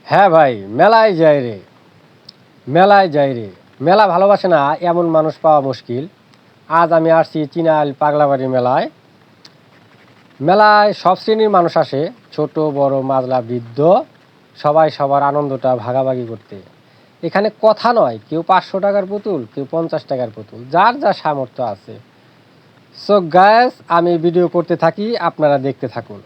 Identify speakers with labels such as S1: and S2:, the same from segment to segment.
S1: হ্যাঁ ভাই, মেলায় যাই রে, মেলায় যাই রে। মেলা ভালোবাসে না এমন মানুষ পাওয়া মুশকিল। আজ আমি আসছি চিনাইল পাগলাবাড়ি মেলায়। মেলায় সব শ্রেণীর মানুষ আসে, ছোট বড় মাঝলা বৃদ্ধ, সবাই সবার আনন্দটা ভাগাভাগি করতে। এখানে কথা নয়, কেউ 500 টাকার পুতুল, কেউ 50 টাকার পুতুল, যার যা সামর্থ্য আছে। সো গাইস, আমি ভিডিও করতে থাকি, আপনারা দেখতে থাকুন।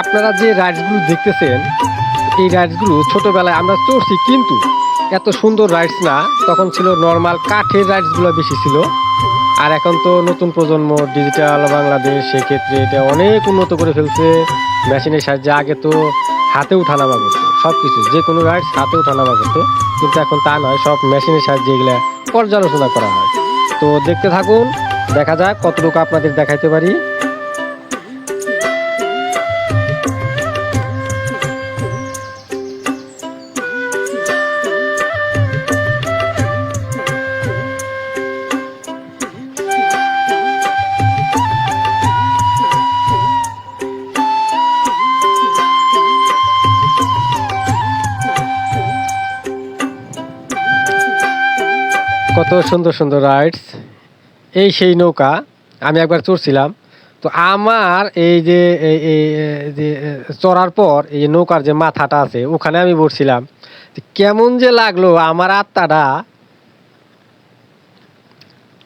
S1: আপনারা যে রাইডসগুলো দেখতেছেন, এই রাইডসগুলো ছোটবেলায় আমরা চড়ছি, কিন্তু এত সুন্দর রাইডস না। তখন ছিল নর্মাল কাঠের রাইডসগুলো বেশি ছিল। আর এখন তো নতুন প্রজন্ম, ডিজিটাল বাংলাদেশ, সেক্ষেত্রে এটা অনেক উন্নত করে ফেলছে মেশিনের সাহায্যে। আগে তো হাতে উঠানামা করতো, সব কিছু যে কোনো রাইডস হাতে উঠানামা করতো, কিন্তু এখন তা নয়, সব মেশিনের সাহায্যে এগুলা পর্যালোচনা করা হয়। তো দেখতে থাকুন, দেখা যাক কতটুকু আপনাদের দেখাইতে পারি। কত সুন্দর সুন্দর রাইডস। এই সেই নৌকা, আমি একবার চড়ছিলাম। তো আমার এই যে যে চড়ার পর এই যে নৌকার যে মাথাটা আছে ওখানে আমি বসছিলাম, কেমন যে লাগলো আমার আত্মাটা,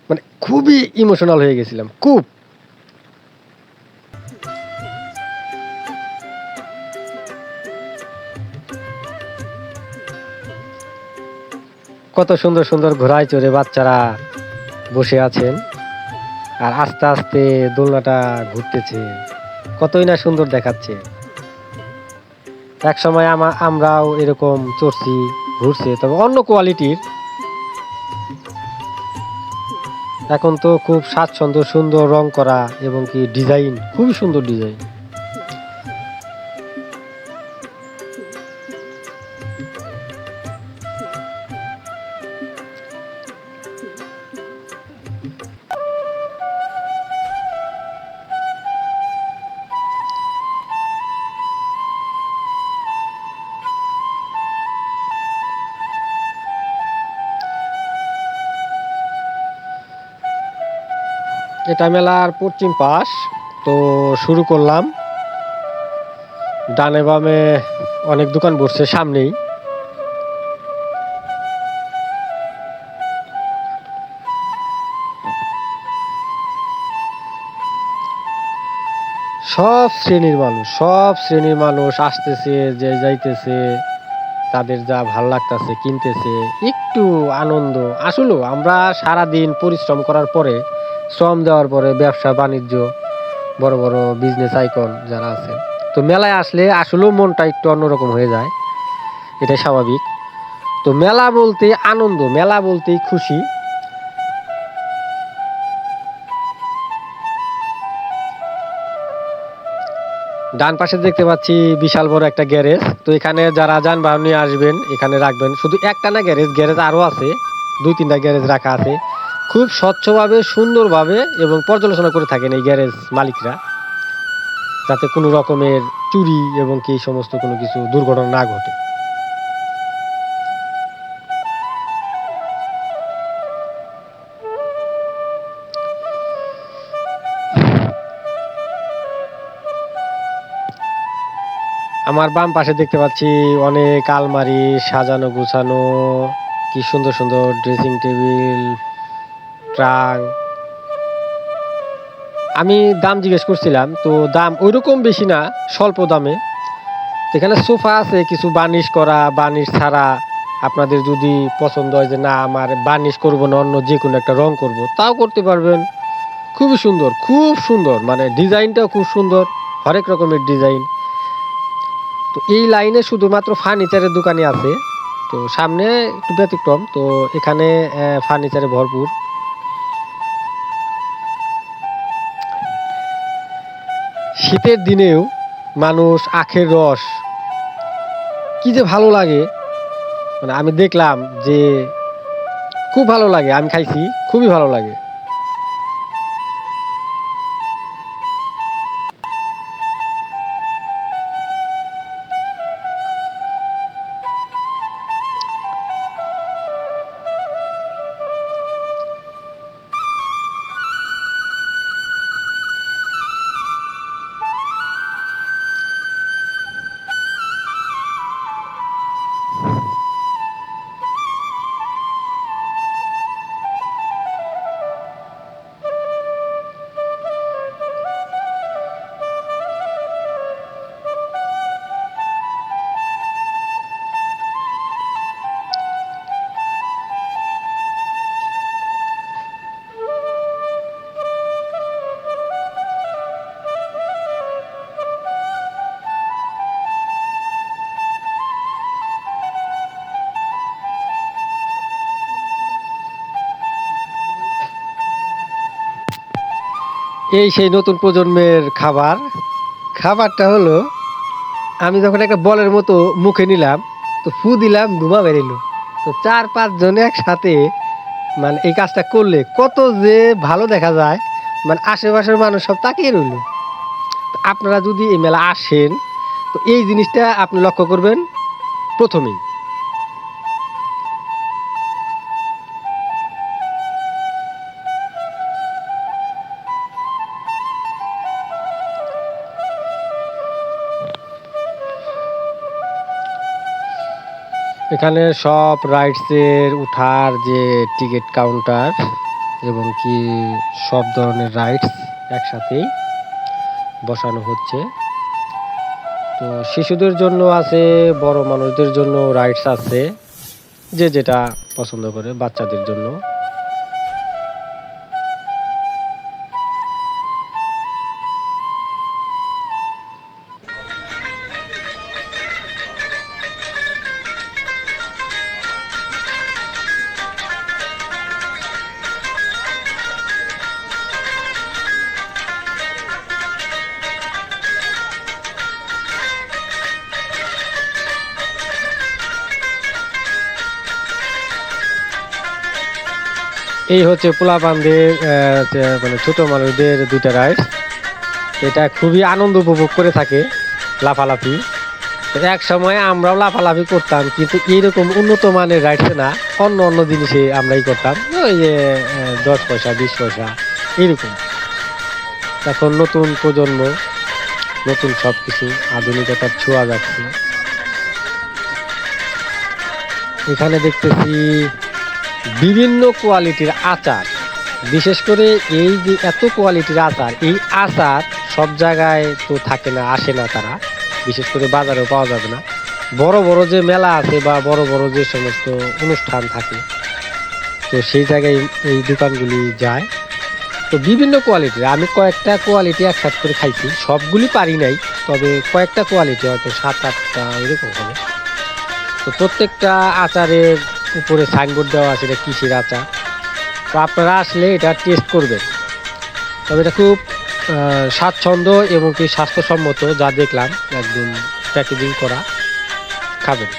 S1: মানে খুবই ইমোশনাল হয়ে গেছিলাম, খুব। কত সুন্দর সুন্দর ঘোড়ায় চড়ে বাচ্চারা বসে আছেন, আর আস্তে আস্তে দোলনাটা ঘুরতেছে, কতই না সুন্দর দেখাচ্ছে। এক সময় আমরাও এরকম চড়ছি, ঘুরছে, তবে অন্য কোয়ালিটির। এখন তো খুব স্বাচ্ছন্দ্য, সুন্দর রং করা, এবং কি ডিজাইন, খুবই সুন্দর ডিজাইন। এটা মেলার পশ্চিম পাশ। তো শুরু করলাম, ডানে বামে অনেক দোকান বসছে সামনেই। সব শ্রেণীর মানুষ, সব শ্রেণীর মানুষ আসতেছে, যে যাইতেছে, তাদের যা ভাল লাগতেছে কিনতেছে, একটু আনন্দ। আসলেও আমরা সারাদিন পরিশ্রম করার পরে, শ্রম দেওয়ার পরে, ব্যবসা বাণিজ্য, বড় বড় বিজনেস আইকন যারা আছে, তো মেলায় আসলে আসলেও মনটা একটু অন্যরকম হয়ে যায়, এটাই স্বাভাবিক। তো মেলা বলতে আনন্দ, মেলা বলতেই খুশি। ডান পাশে দেখতে পাচ্ছি বিশাল বড় একটা গ্যারেজ। তো এখানে যারা যানবাহন নিয়ে আসবেন এখানে রাখবেন। শুধু একটা না গ্যারেজ, গ্যারেজ আরও আছে, 2-3টা গ্যারেজ রাখা আছে। খুব স্বচ্ছভাবে, সুন্দরভাবে এবং পর্যালোচনা করে থাকেন এই গ্যারেজ মালিকরা, যাতে কোনো রকমের চুরি এবং কি সমস্ত কোনো কিছু দুর্ঘটনা না ঘটে। আমার বাম পাশে দেখতে পাচ্ছি অনেক আলমারি সাজানো গুছানো, কি সুন্দর সুন্দর ড্রেসিং টেবিল, ট্রাঙ্ক। আমি দাম জিজ্ঞেস করছিলাম, তো দাম ওইরকম বেশি না, স্বল্প দামে। এখানে সোফা আছে, কিছু বার্নিশ করা, বার্নিশ ছাড়া। আপনাদের যদি পছন্দ হয় যে না আমার বার্নিশ করবো না, অন্য যে কোনো একটা রং করব, তাও করতে পারবেন, খুবই সুন্দর, খুব সুন্দর, মানে ডিজাইনটাও খুব সুন্দর, হরেক রকমের ডিজাইন। তো এই লাইনে শুধুমাত্র ফার্নিচারের দোকানই আছে। তো সামনে একটু ব্যতিক্রম, তো এখানে ফার্নিচারে ভরপুর। শীতের দিনেও মানুষ আখের রস কি যে ভালো লাগে, মানে আমি দেখলাম যে খুব ভালো লাগে, আমি খাইছি, খুবই ভালো লাগে। এই সেই নতুন প্রজন্মের খাবার। খাবারটা হলো, আমি যখন একটা বলের মতো মুখে নিলাম, তো ফু দিলাম, ধোঁয়া বেরিলো। তো 4-5 জন একসাথে মানে এই কাজটা করলে কত যে ভালো দেখা যায়, মানে আশেপাশের মানুষ সব তাকিয়ে রইল। তো আপনারা যদি এই মেলা আসেন, তো এই জিনিসটা আপনি লক্ষ্য করবেন প্রথমেই। এখানে সব রাইডসের উঠার যে টিকিট কাউন্টার এবং কি সব ধরনের রাইডস একসাথেই বসানো হচ্ছে। তো শিশুদের জন্য আছে, বড় মানুষদের জন্য রাইডস আছে, যে যেটা পছন্দ করে, বাচ্চাদের জন্য। এই হচ্ছে পোলাপানদের মানে ছোট মানুষদের দুইটা রাইডস। এটা খুবই আনন্দ উপভোগ করে থাকে, লাফালাফি। তো এক সময় আমরাও লাফালাফি করতাম, কিন্তু এইরকম উন্নত মানের রাইডসে না, অন্য অন্য জিনিসে আমরাই করতাম, ওই যে 10 পয়সা 20 পয়সা এরকম। এখন নতুন প্রজন্ম, নতুন সব কিছু, আধুনিকতার ছোঁয়া যাচ্ছে। এখানে দেখতেছি বিভিন্ন কোয়ালিটির আচার। বিশেষ করে এই যে এত কোয়ালিটির আচার, এই আচার সব জায়গায় তো থাকে না, আসে না তারা, বিশেষ করে বাজারেও পাওয়া যাবে না। বড় বড় যে মেলা আছে বা বড় বড় যে সমস্ত অনুষ্ঠান থাকে, তো সেই জায়গায় এই দোকানগুলি যায়। তো বিভিন্ন কোয়ালিটির, আমি কয়েকটা কোয়ালিটি একসাথে করে খাইছি, সবগুলি পারি নাই, তবে কয়েকটা কোয়ালিটি হয়তো 7-8টা এরকম হবে। তো প্রত্যেকটা আচারের উপরে সাইনবোর্ড দেওয়া আছে এটা কিসের আচার। তো আপনারা আসলে এটা টেস্ট করবেন, তবে এটা খুব স্বাচ্ছন্দ্য এবং কি স্বাস্থ্যসম্মত, যা দেখলাম একদম প্যাকেজিং করা, খাবেন।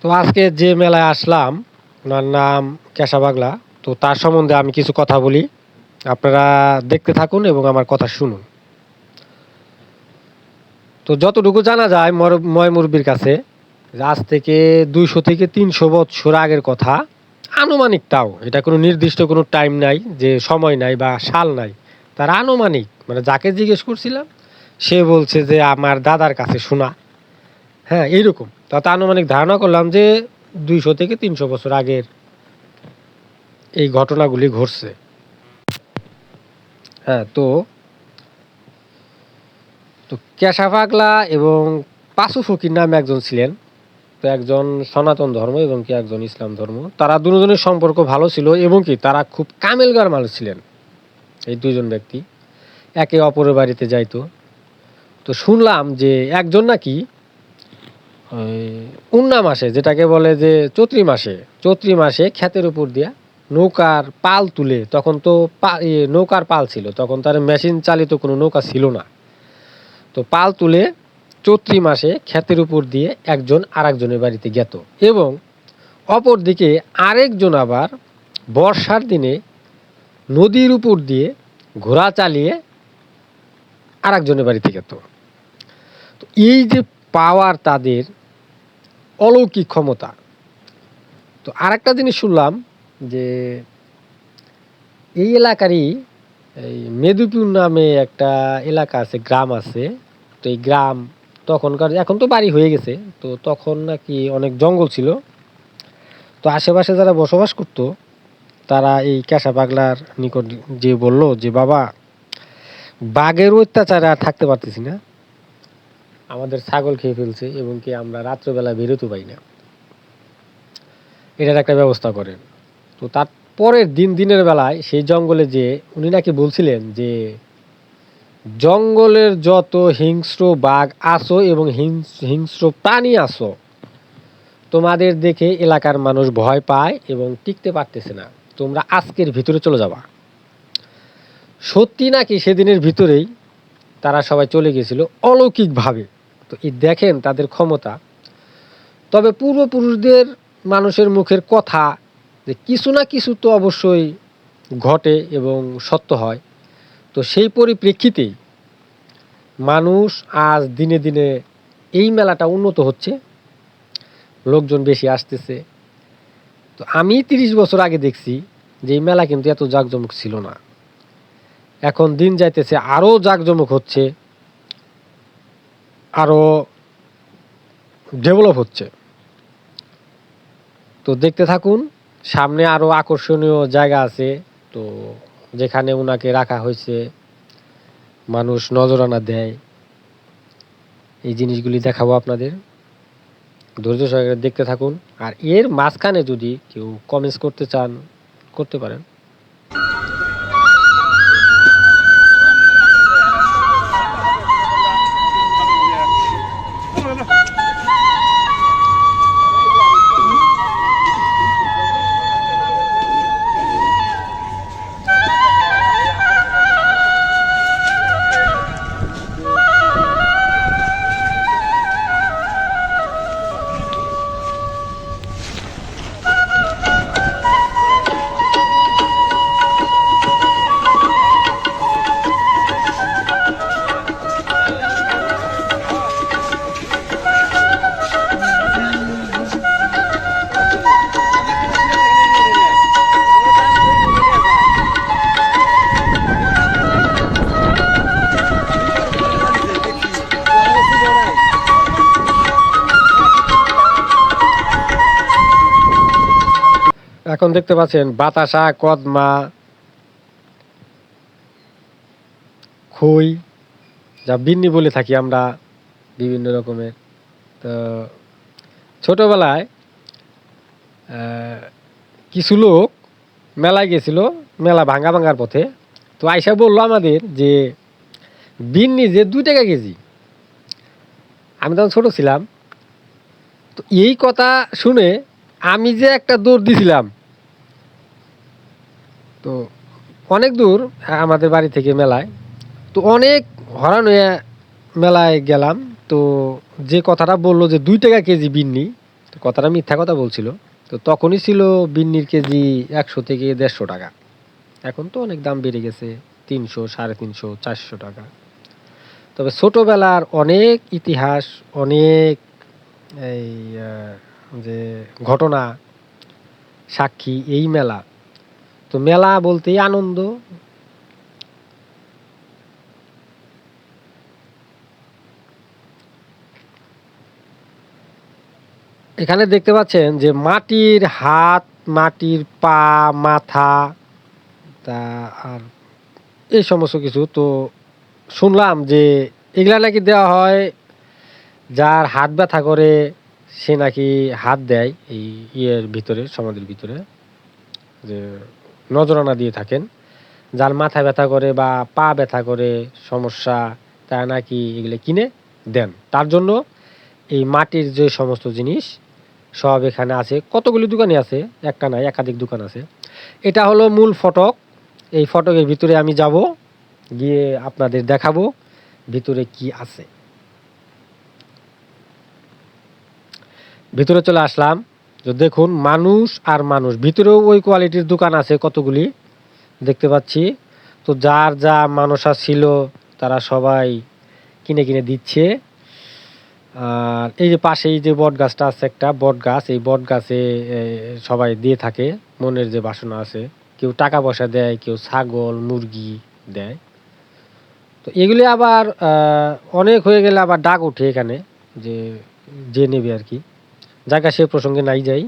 S1: তো আজকে যে মেলায় আসলাম, ওনার নাম ক্যাসাবাগলা। তো তার সম্বন্ধে আমি কিছু কথা বলি, আপনারা দেখতে থাকুন এবং আমার কথা শুনুন। তো যতটুকু জানা যায় ময় মুরব্বির কাছে, আজ থেকে 200 থেকে 300 বছর আগের কথা, আনুমানিক, তাও এটা কোনো নির্দিষ্ট কোনো টাইম নাই, যে সময় নাই বা সাল নাই, তার আনুমানিক, মানে যাকে জিজ্ঞেস করছিলাম সে বলছে যে আমার দাদার কাছে শোনা। হ্যাঁ, এইরকম। তাতে আনুমানিক ধারণা করলাম যে 200 থেকে 300 বছর আগের এই ঘটনাগুলি ঘটছে। হ্যাঁ, তো তো কেশা পাগলা এবং পাঁচু ফকির নামে একজন ছিলেন। তো একজন সনাতন ধর্ম এবং কি একজন ইসলাম ধর্ম। তারা দুজনের সম্পর্ক ভালো ছিল এবং কি তারা খুব কামেলগার মানুষ ছিলেন। এই দুজন ব্যক্তি একে অপরের বাড়িতে যাইতো। তো শুনলাম যে একজন নাকি ওই উন্না মাসে, যেটাকে বলে যে চৈত্রি মাসে ক্ষেতের উপর দিয়া নৌকার পাল তুলে, তখন তো নৌকার পাল ছিল, তখন তার মেশিন চালিত কোনো নৌকা ছিল না। তো পাল তুলে চৈত্রি মাসে ক্ষেতের উপর দিয়ে একজন আরেকজনের বাড়িতে যেত এবং অপরদিকে আরেকজন আবার বর্ষার দিনে নদীর উপর দিয়ে ঘোড়া চালিয়ে আরেকজনের বাড়িতে যেত। তো এই যে পাওয়ার তাদের, অলৌকিক ক্ষমতা। তো আরেকটা জিনিস শুনলাম যে এই এলাকারই এই মেদুপুর নামে একটা এলাকা আছে, গ্রাম আছে। তো এই গ্রাম তখনকার, এখন তো বাড়ি হয়ে গেছে, তো তখন নাকি অনেক জঙ্গল ছিল। তো আশেপাশে যারা বসবাস করতো তারা এই ক্যাশা পাগলার নিকট যে বলল যে বাবা, বাঘের অত্যাচারে আর থাকতে পারতেছি না, আমাদের ছাগল খেয়ে ফেলছে এবং কি আমরা রাত্রবেলা বেরোতে পাই না, এটার একটা ব্যবস্থা করেন। তো তার পরের দিনের বেলায় সেই জঙ্গলে যে উনি নাকি বলছিলেন যে জঙ্গলের যত হিংস্র বাঘ আসো এবং হিংস্র প্রাণী আসো, তোমাদের দেখে এলাকার মানুষ ভয় পায় এবং টিকতে পারতেছে না, তোমরা আজকের ভিতরে চলে যাবা। সত্যি নাকি সেদিনের ভিতরেই তারা সবাই চলে গেছিল অলৌকিকভাবে। তো এই দেখেন তাদের ক্ষমতা। তবে পূর্বপুরুষদের মানুষের মুখের কথা যে কিছু না কিছু তো অবশ্যই ঘটে এবং সত্য হয়। তো সেই পরিপ্রেক্ষিতেই মানুষ আজ দিনে দিনে এই মেলাটা উন্নত হচ্ছে, লোকজন বেশি আসতেছে। তো আমি ৩০ বছর আগে দেখছি যে এই মেলা কিন্তু এত জাঁকজমক ছিল না। এখন দিন যাইতেছে আরও জাঁকজমক হচ্ছে, আরও ডেভেলপ হচ্ছে। তো দেখতে থাকুন, সামনে আরও আকর্ষণীয় জায়গা আছে, তো যেখানে ওনাকে রাখা হয়েছে, মানুষ নজরানা দেয়, এই জিনিসগুলি দেখাবো আপনাদের। ধৈর্য সহকারে দেখতে থাকুন। আর এর মাঝখানে যদি কেউ কমেন্টস করতে চান, করতে পারেন। এখন দেখতে পাচ্ছেন বাতাসা, কদমা, খই, যা বিন্নি বলে থাকি আমরা, বিভিন্ন রকমের। তো ছোটবেলায় কিছু লোক মেলায় গেছিল, মেলা ভাঙার পথে। তো আয়সা বললো আমাদের যে বিন্নি যে 2 টাকা কেজি। আমি তখন ছোট ছিলাম। তো এই কথা শুনে আমি যে একটা দৌড় দিছিলাম। তো অনেক দূর আমাদের বাড়ি থেকে মেলায়, তো অনেক হরান হয়ে মেলায় গেলাম। তো যে কথাটা বললো যে 2 টাকা কেজি বিন্নি, তো কথাটা মিথ্যা কথা বলছিল। তো তখনই ছিল বিন্নির কেজি 100 থেকে 150 টাকা। এখন তো অনেক দাম বেড়ে গেছে, 300, 350, 400 টাকা। তবে ছোটবেলার অনেক ইতিহাস, অনেক এই যে ঘটনা সাক্ষী এই মেলা। তো মেলা বলতেই আনন্দ। এখানে দেখতে পাচ্ছেন যে মাটির হাত মাটির পা, মাথা, তা আর এই সমস্ত কিছু। তো শুনলাম যে এগুলা নাকি দেওয়া হয় যার হাত ব্যথা করে, সে নাকি হাত দেয় এই ভিতরে, সমাধির ভিতরে, যে নজরানা দিয়ে থাকেন। যার মাথা ব্যথা করে বা পা ব্যথা করে সমস্যা, তারা নাকি এগুলো কিনে দেন। তার জন্য এই মাটির যে সমস্ত জিনিস সব এখানে আছে। কতগুলি দোকানই আছে, একটা নয়, একাধিক দোকান আছে। এটা হলো মূল ফটক। এই ফটকের ভিতরে আমি যাব, গিয়ে আপনাদের দেখাবো ভিতরে কি আছে। ভিতরে চলে আসলাম। তো দেখুন মানুষ আর মানুষ, ভিতরেও ওই কোয়ালিটির দোকান আছে কতগুলি দেখতে পাচ্ছি। তো যার যা মানসা ছিল তারা সবাই কিনে কিনে দিচ্ছে। আর এই যে পাশে এই যে বট গাছটা আছে, একটা বট গাছ, এই বট গাছে সবাই দিয়ে থাকে মনের যে বাসনা আছে। কেউ টাকা পয়সা দেয়, কেউ ছাগল মুরগি দেয়। তো এগুলি আবার অনেক হয়ে গেলে আবার ডাক ওঠে এখানে, যে যে নেবে আর কি। জায়গা সে প্রসঙ্গে নাই যাই।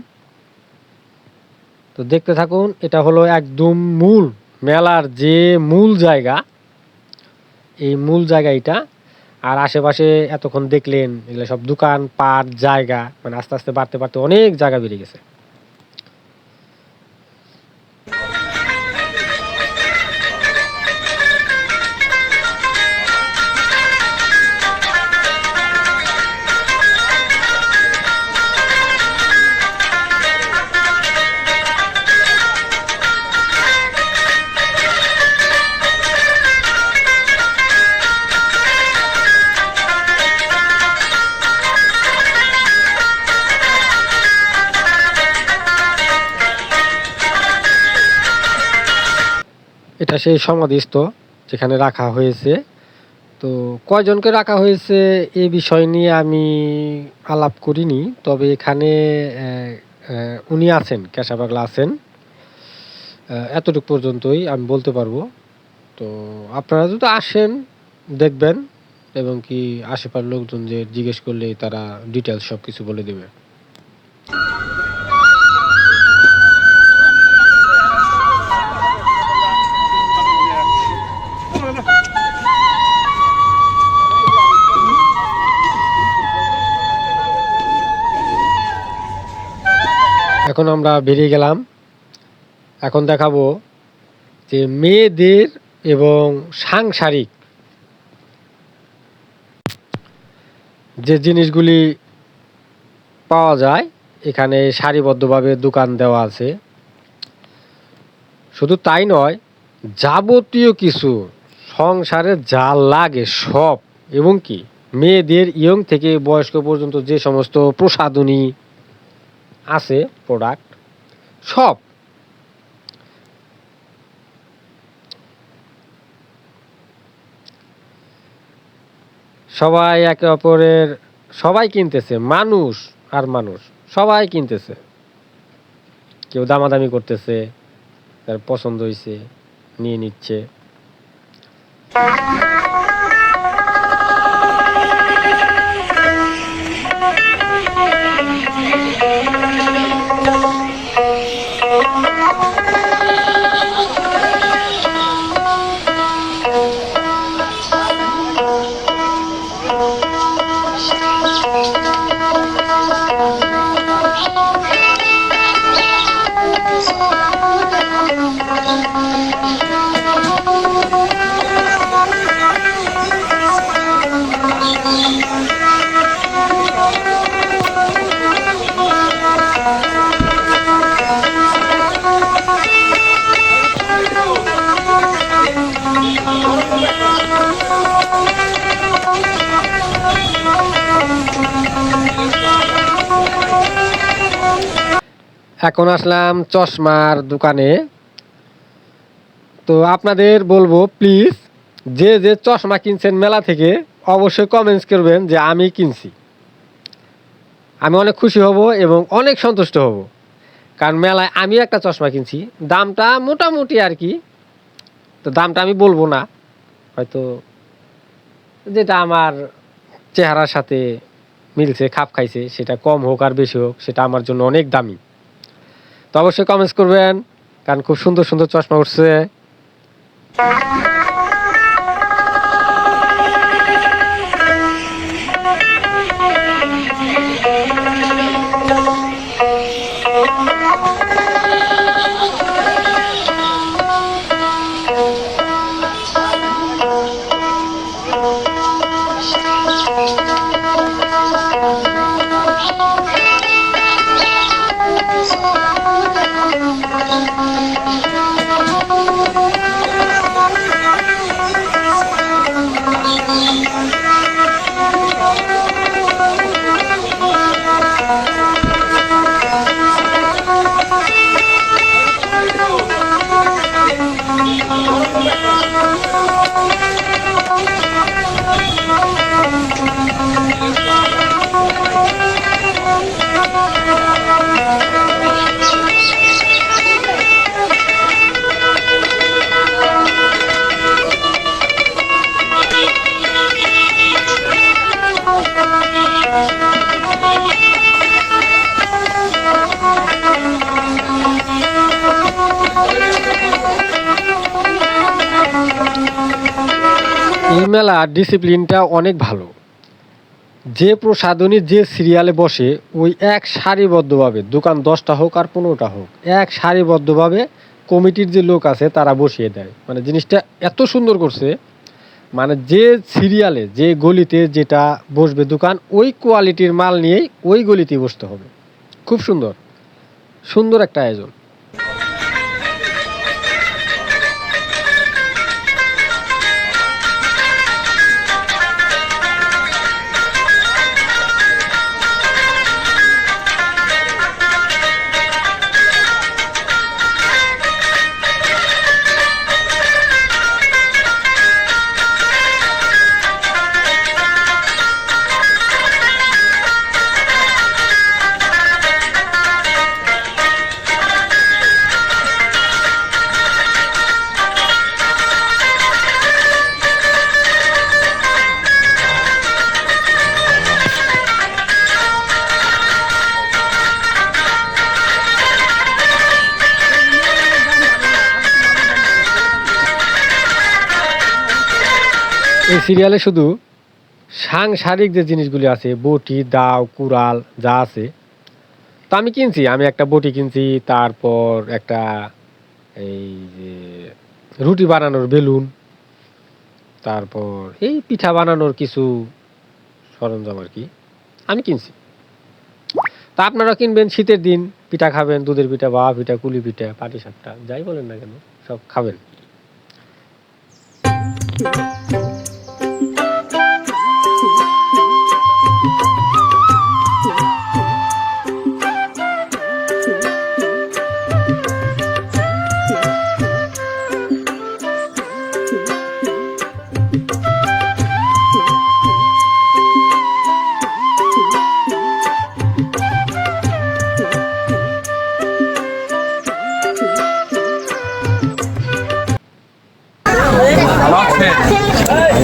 S1: তো দেখতে থাকুন। এটা হলো একদম মূল মেলার যে মূল জায়গা, এই মূল জায়গা এটা। আর আশেপাশে এতক্ষণ দেখলেন এগুলো সব দোকান পাট জায়গা, মানে আস্তে আস্তে বাড়তে বাড়তে অনেক জায়গা বেড়ে গেছে। এটা সেই সমাধিস্থ যেখানে রাখা হয়েছে। তো কয়জনকে রাখা হয়েছে এ বিষয় নিয়ে আমি আলাপ করিনি, তবে এখানে উনি আছেন, ক্যাশাপাগলা আছেন, এতটুকু পর্যন্তই আমি বলতে পারবো। তো আপনারা যদি আসেন দেখবেন, এবং কি আশেপাশের লোকজন যে জিজ্ঞেস করলে তারা ডিটেলস সব কিছু বলে দেবে। এখন আমরা বেরিয়ে গেলাম। এখন দেখাবো যে মেয়েদের এবং সাংসারিক যে জিনিসগুলি পাওয়া যায়, এখানে সারিবদ্ধভাবে দোকান দেওয়া আছে। শুধু তাই নয়, যাবতীয় কিছু সংসারে যা লাগে সব, এবং কি মেয়েদের ইয়ং থেকে বয়স্ক পর্যন্ত যে সমস্ত প্রসাধনী আছে, প্রোডাক্ট সব। সবাই একে অপরের, সবাই কিনতেছে, মানুষ আর মানুষ সবাই কিনতেছে। কেউ দামাদামি করতেছে, তার পছন্দ হয়েছে নিয়ে নিচ্ছে। এখন আসলাম চশমার দোকানে। তো আপনাদের বলবো প্লিজ, যে যে চশমা কিনছেন মেলা থেকে অবশ্যই কমেন্টস করবেন যে আমি কিনছি। আমি অনেক খুশি হব এবং অনেক সন্তুষ্ট হব, কারণ মেলায় আমি একটা চশমা কিনছি, দামটা মোটামুটি আর কি। তো দামটা আমি বলবো না, হয়তো যেটা আমার চেহারার সাথে মিলছে, খাপ খাইছে, সেটা কম হোক আর বেশি হোক, সেটা আমার জন্য অনেক দামি। তো অবশ্যই কমেন্টস করবেন, কারণ খুব সুন্দর সুন্দর চশমা উঠছে। এই মেলার ডিসিপ্লিনটা অনেক ভালো। যে প্রসাধনী যে সিরিয়ালে বসে ওই এক সারিবদ্ধভাবে, দোকান 10টা হোক আর 15টা হোক, এক সারিবদ্ধভাবে কমিটির যে লোক আছে তারা বসিয়ে দেয়। মানে জিনিসটা এত সুন্দর করছে, মানে যে সিরিয়ালে যে গলিতে যেটা বসবে দোকান, ওই কোয়ালিটির মাল নিয়েই ওই গলিতেই বসতে হবে। খুব সুন্দর সুন্দর একটা আয়োজন। এই সিরিয়ালে শুধু সাংসারিক যে জিনিসগুলি আছে, বটি, দাও, কুড়াল যা আছে, তো আমি কিনছি। আমি একটা বটি কিনছি, তারপর একটা এই যে রুটি বানানোর বেলুন, তারপর এই পিঠা বানানোর কিছু সরঞ্জাম আর কি আমি কিনছি। তা আপনারা কিনবেন, শীতের দিন পিঠা খাবেন, দুধের পিঠা, বাবা পিঠা, কুলি পিঠা, পাটি সাপটা, যাই বলেন না কেন সব খাবেন।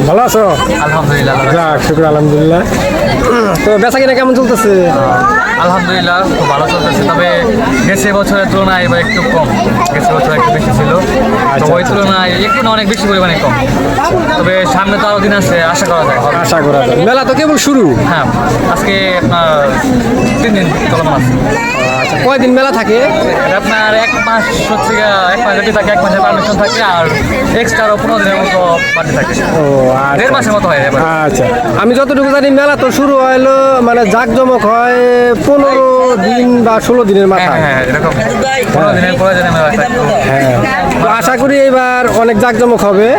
S1: ভালো আছো?
S2: আলহামদুলিল্লাহ।
S1: যাক, শুক্র আলহামদুলিল্লাহ। তো বেচা কিনা কেমন চলতেছে?
S2: আলহামদুলিল্লাহ খুব ভালো চলতেছে, তবে গেছে বছরের তুলনায় এবার একটু কম। গেছে বছর একটু বেশি ছিল, তো ওই তুলনায় একটু না অনেক বেশি পরিমাণে কম। তবে সামনে তো আরো দিন আছে, আশা করা যায় হবে।
S1: আশা করা যায়। মেলা তো কেবল শুরু।
S2: হ্যাঁ, আজকে আপনার 3 দিন চলমান আছে।
S1: আচ্ছা, কয়দিন মেলা থাকে?
S2: এটা আপনার 1 মাস হচ্ছে গিয়ে, 1 মাস যদি থাকে 1 মাসের পারমিশন থাকে, আর এক্সট্রা আরো 15 দিনের মতো পার্টি থাকে।
S1: ও আচ্ছা।
S2: 1.5 মাসের মতো হয় এবার।
S1: আচ্ছা, আমি যতটুকু জানি মেলা তো শুরু হলো, মানে জাঁকজমক হয় 15 দিন বা 16 দিনের মাথায়।
S2: হ্যাঁ, এরকম 15 দিনের পরে যেন মেলা থাকে।
S1: হ্যাঁ, তো আশা করি এবার অনেক জাঁকজমক হবে,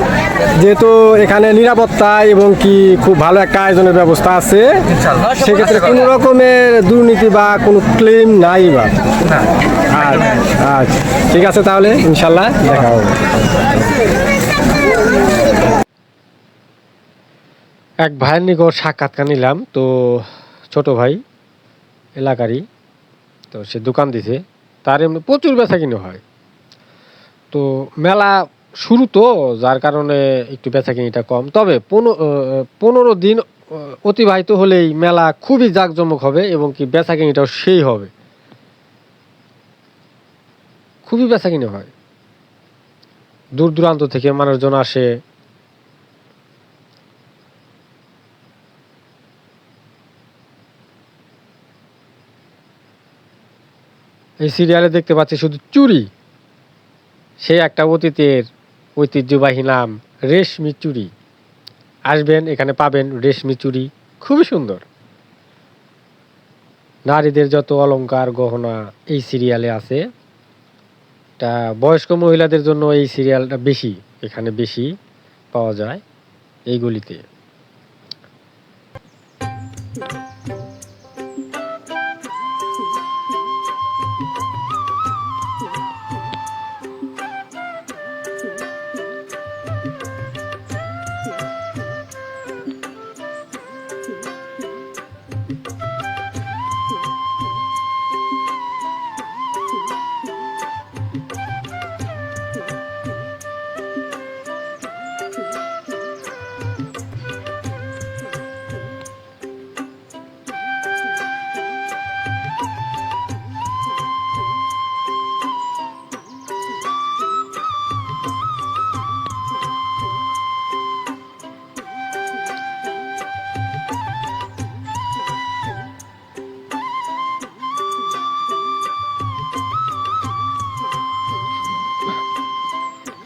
S1: যেহেতু এখানে নিরাপত্তা এবং কি খুব ভালো একটা আয়োজনের ব্যবস্থা আছে।
S2: ইনশাআল্লাহ।
S1: সেক্ষেত্রে কোনো রকমের দুর্নীতি বা কোনো ক্লেম নাই বা।
S2: না,
S1: আচ্ছা, ঠিক আছে, তাহলে ইনশাল্লাহ দেখা হবে। এক ভাইয়ের নিকট সাক্ষাৎকার নিলাম, তো ছোট ভাই এলাকারই, তো সে দোকান দিছে, তার এমনি প্রচুর বেচা কিনে হয়। তো মেলা শুরু তো, যার কারণে একটু বেচা কিনিটা কম। তবে 15 দিন অতিবাহিত হলেই মেলা খুবই জাঁকজমক হবে এবং কি বেচা কিনিটাও সেই হবে। খুবই বেচাকিনি হয়, দূর দূরান্ত থেকে মানুষজন আসে। এই সিরিয়ালে দেখতে পাচ্ছি শুধু চুরি, সে একটা অতীতের ঐতিহ্যবাহী নাম রেশমি চুরি। আসবেন, এখানে পাবেন রেশমি চুরি, খুবই সুন্দর। নারীদের যত অলংকার গহনা এই সিরিয়ালে আছে। তা বয়স্ক মহিলাদের জন্য এই সিরিয়ালটা বেশি, এখানে বেশি পাওয়া যায় এইগুলিতে।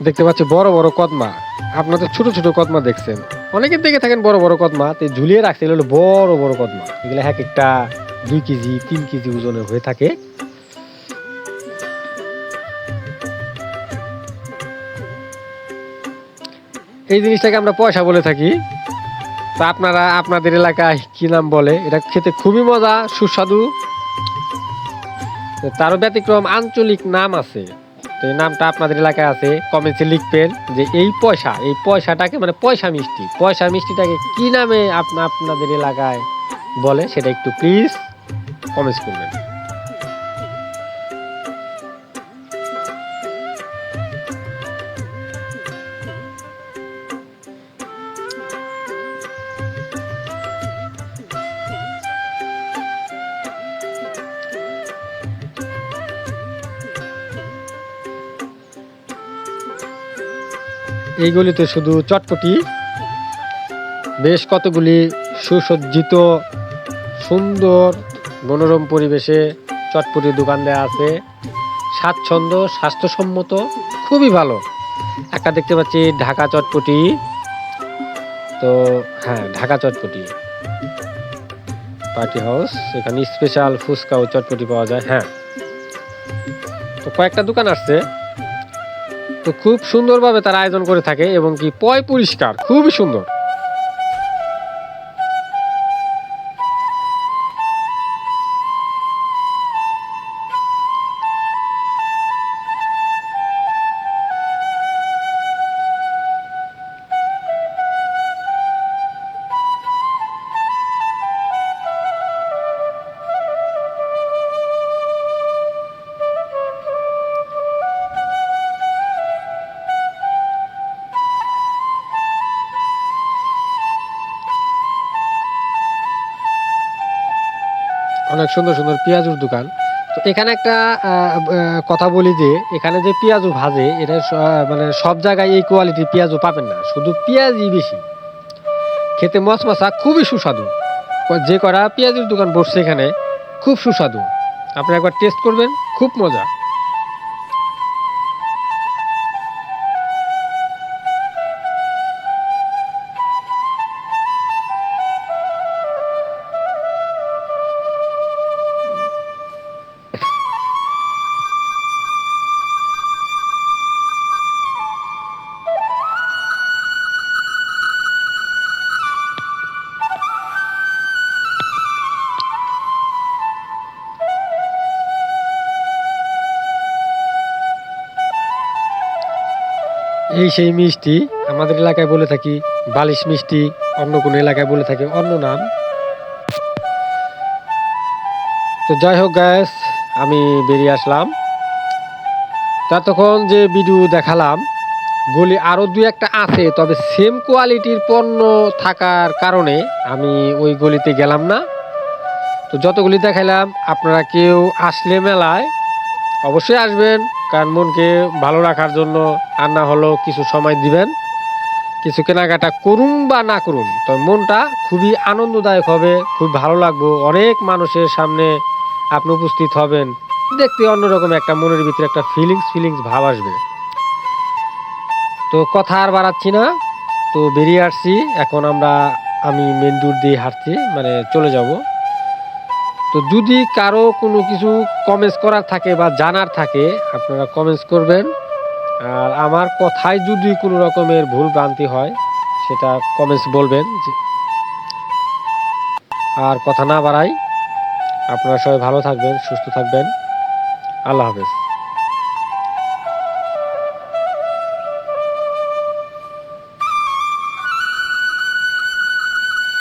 S1: দেখতে পাচ্ছি বড় বড় কদমা। আপনারা তো ছোট ছোট কদমা দেখছেন, অনেকে দেখে থাকেন বড় বড় কদমা, তো ঝুলিয়ে রাখছে এগুলো বড় বড় কদমা। এগুলো এক একটা 2 কেজি 3 কেজি ওজনের হয়ে থাকে। এই জিনিসটাকে আমরা পয়সা বলে থাকি। তা আপনারা আপনাদের এলাকায় কি নাম বলে? এটা খেতে খুবই মজা, সুস্বাদু। তারও ব্যতিক্রম আঞ্চলিক নাম আছে। তো এই নামটা আপনাদের এলাকায় আছে, কমেন্টে লিখবেন যে এই পয়সাটাকে মানে পয়সা মিষ্টিটাকে কি নামে আপনাদের এলাকায় বলে, সেটা একটু প্লিজ কমেন্ট করবেন। এইগুলিতে শুধু চটপটি, বেশ কতগুলি সুসজ্জিত সুন্দর মনোরম পরিবেশে চটপটির দোকান দেওয়া আছে। স্বাচ্ছন্দ্য, স্বাস্থ্যসম্মত, খুবই ভালো। একটা দেখতে পাচ্ছি ঢাকা চটপটি। তো হ্যাঁ, ঢাকা চটপটি পার্টি হাউস, এখানে স্পেশাল ফুচকা ও চটপটি পাওয়া যায়। হ্যাঁ, তো কয়েকটা দোকান আসছে, তো খুব সুন্দরভাবে তারা আয়োজন করে থাকে এবং কি পয় পরিষ্কার, খুবই সুন্দর। অনেক সুন্দর সুন্দর পেঁয়াজুর দোকান। তো এখানে একটা কথা বলি যে এখানে যে পেঁয়াজু ভাজে, এটা মানে সব জায়গায় এই কোয়ালিটির পেঁয়াজু পাবেন না, শুধু পেঁয়াজই বেশি। খেতে মশমশা, খুবই সুস্বাদু। যে করা পেঁয়াজুর দোকান বসছে এখানে, খুব সুস্বাদু। আপনি একবার টেস্ট করবেন, খুব মজা। এই সেই মিষ্টি, আমাদের এলাকায় বলে থাকি বালিশ মিষ্টি, অন্য কোনো এলাকায় বলে থাকে অন্য নাম। তো যাই হোক গ্যাস, আমি বেরিয়ে আসলাম। ততক্ষণ যে ভিডিও দেখালাম, গলি আরও 2-1টা আছে, তবে সেম কোয়ালিটির পণ্য থাকার কারণে আমি ওই গলিতে গেলাম না। তো যতগুলি দেখাইলাম, আপনারা কেউ আসলে মেলায় অবশ্যই আসবেন। কারণ মনকে ভালো রাখার জন্য আর না হলেও কিছু সময় দিবেন, কিছু কেনাকাটা করুন বা না করুন, তো মনটা খুবই আনন্দদায়ক হবে, খুব ভালো লাগবে। অনেক মানুষের সামনে আপনি উপস্থিত হবেন, দেখতে অন্যরকম একটা মনের ভিতরে একটা ফিলিংস ভাব আসবে। তো কথা আর বাড়াচ্ছি না, তো বেরিয়ে আসছি এখন। আমি মেন রোড দিয়ে হাঁটছি, মানে চলে যাব। তো যদি কারো কোনো কিছু কমেন্টস করার থাকে বা জানার থাকে, আপনারা কমেন্টস করবেন। আর আমার কথায় যদি কোনো রকমের ভুল ভ্রান্তি হয়, সেটা কমেন্টস বলবেন। আর কথা না বাড়াই, আপনারা সবাই ভালো থাকবেন, সুস্থ থাকবেন। আল্লাহ হাফেজ।